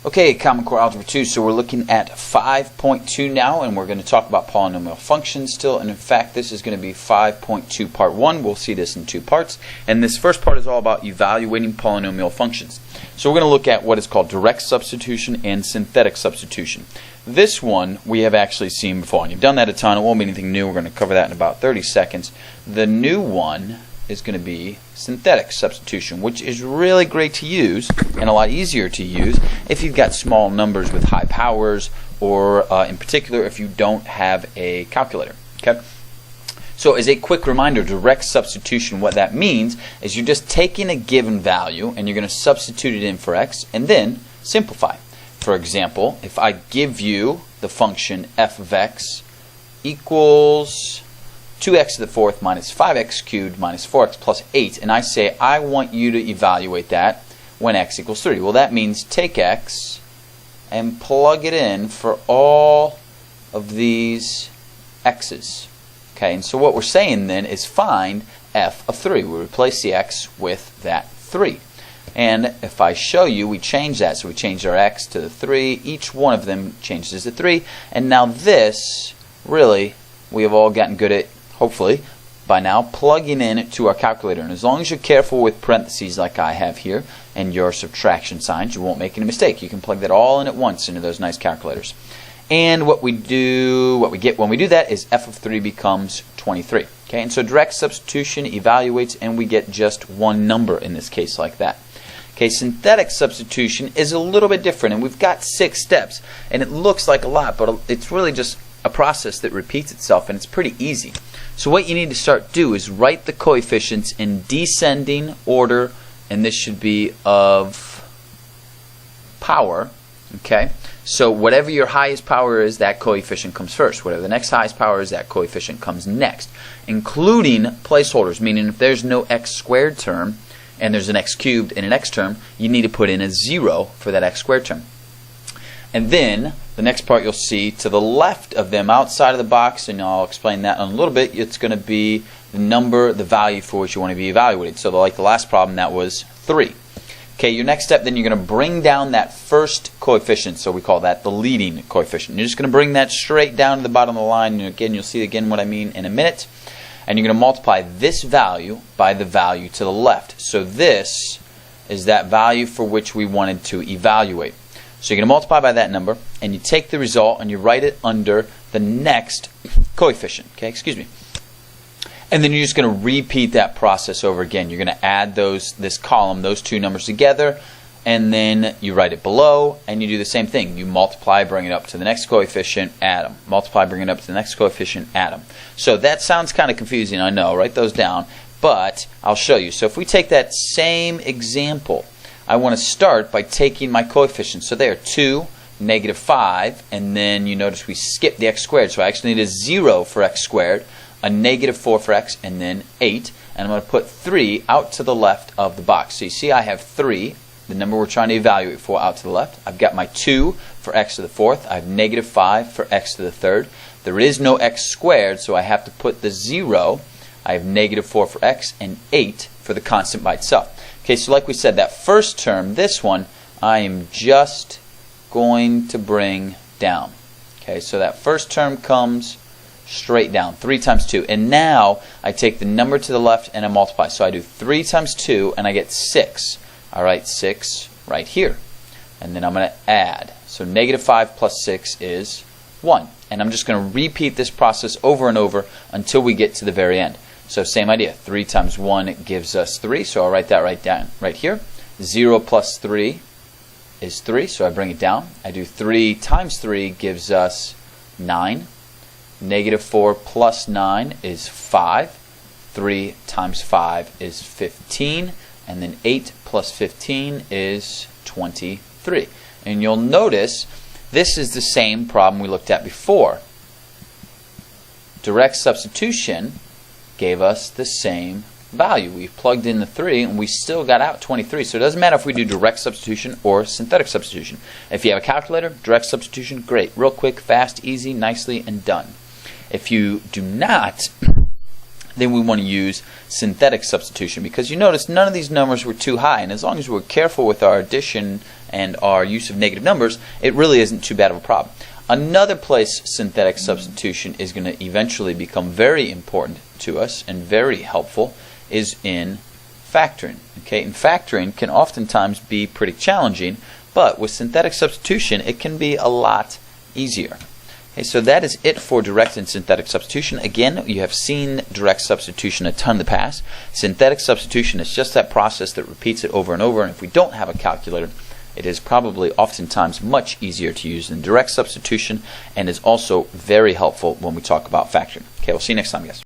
Okay, Common Core Algebra 2, so we're looking at 5.2 now, and we're going to talk about polynomial functions still, and in fact this is going to be 5.2 part 1. We'll see this in two parts, and this first part is all about evaluating polynomial functions. So we're going to look at what is called direct substitution and synthetic substitution. This one we have actually seen before, and you've done that a ton. It won't be anything new. We're going to cover that in about 30 seconds. The new one is going to be synthetic substitution, which is really great to use and a lot easier to use if you've got small numbers with high powers, or in particular if you don't have a calculator. Okay. So as a quick reminder, direct substitution, what that means is you're just taking a given value and you're going to substitute it in for x and then simplify. For example, if I give you the function f of x equals 2x to the fourth minus 5x cubed minus 4x plus 8, and I say I want you to evaluate that when x equals 3. Well, that means take x and plug it in for all of these x's. Okay, and so what we're saying then is find f of 3. We replace the x with that 3. And if I show you, we change that. So we change our x to the 3. Each one of them changes to 3. And now this, really, we have all gotten good at, hopefully, by now, plugging in to our calculator. And as long as you're careful with parentheses like I have here and your subtraction signs, you won't make any mistake. You can plug that all in at once into those nice calculators. And what we get when we do that is f of 3 becomes 23. Okay, and so direct substitution evaluates and we get just one number in this case like that. Okay, synthetic substitution is a little bit different, and we've got 6 steps, and it looks like a lot, but it's really just a process that repeats itself, and it's pretty easy. So what you need to start do is write the coefficients in descending order, and this should be of power. Okay, so whatever your highest power is, that coefficient comes first. Whatever the next highest power is, that coefficient comes next, including placeholders, meaning if there's no x squared term and there's an x cubed and an x term, you need to put in a 0 for that x squared term. And then the next part you'll see to the left of them outside of the box, and I'll explain that in a little bit, it's going to be the number, the value for which you want to be evaluated. So like the last problem, that was 3. Okay, your next step, then you're going to bring down that first coefficient, so we call that the leading coefficient. You're just going to bring that straight down to the bottom of the line, and again, you'll see again what I mean in a minute. And you're going to multiply this value by the value to the left. So this is that value for which we wanted to evaluate. So you're going to multiply by that number, and you take the result and you write it under the next coefficient. Okay, excuse me. And then you're just going to repeat that process over again. You're going to add this column, those two numbers together, and then you write it below, and you do the same thing. You multiply, bring it up to the next coefficient, add them. Multiply, bring it up to the next coefficient, add them. So that sounds kind of confusing, I know. Write those down, but I'll show you. So if we take that same example, I want to start by taking my coefficients. So there, 2, negative 5, and then you notice we skipped the x squared. So I actually need a 0 for x squared, a negative 4 for x, and then 8. And I'm going to put 3 out to the left of the box. So you see I have 3, the number we're trying to evaluate for, out to the left. I've got my 2 for x to the fourth. I have negative 5 for x to the third. There is no x squared, so I have to put the 0. I have negative 4 for x and 8 for the constant by itself. Okay, so like we said, that first term, this one, I am just going to bring down. Okay, so that first term comes straight down, 3 times 2. And now I take the number to the left and I multiply. So I do 3 times 2 and I get 6. I write 6 right here. And then I'm going to add. So negative 5 plus 6 is 1. And I'm just going to repeat this process over and over until we get to the very end. So same idea. 3 times 1 gives us 3. So I'll write that right down right here. 0 plus 3 is 3. So I bring it down. I do 3 times 3 gives us 9. Negative 4 plus 9 is 5. 3 times 5 is 15. And then 8 plus 15 is 23. And you'll notice this is the same problem we looked at before. Direct substitution gave us the same value. We plugged in the 3 and we still got out 23. So it doesn't matter if we do direct substitution or synthetic substitution. If you have a calculator, direct substitution, great. Real quick, fast, easy, nicely, and done. If you do not then we want to use synthetic substitution, because you notice none of these numbers were too high, and as long as we're careful with our addition and our use of negative numbers, it really isn't too bad of a problem. Another place synthetic substitution is going to eventually become very important to us and very helpful is in factoring. Okay, and factoring can oftentimes be pretty challenging, but with synthetic substitution it can be a lot easier. Okay, so that is it for direct and synthetic substitution. Again, you have seen direct substitution a ton in the past. Synthetic substitution is just that process that repeats it over and over, and if we don't have a calculator, it is probably oftentimes much easier to use than direct substitution, and is also very helpful when we talk about factoring. Okay, we'll see you next time, guys.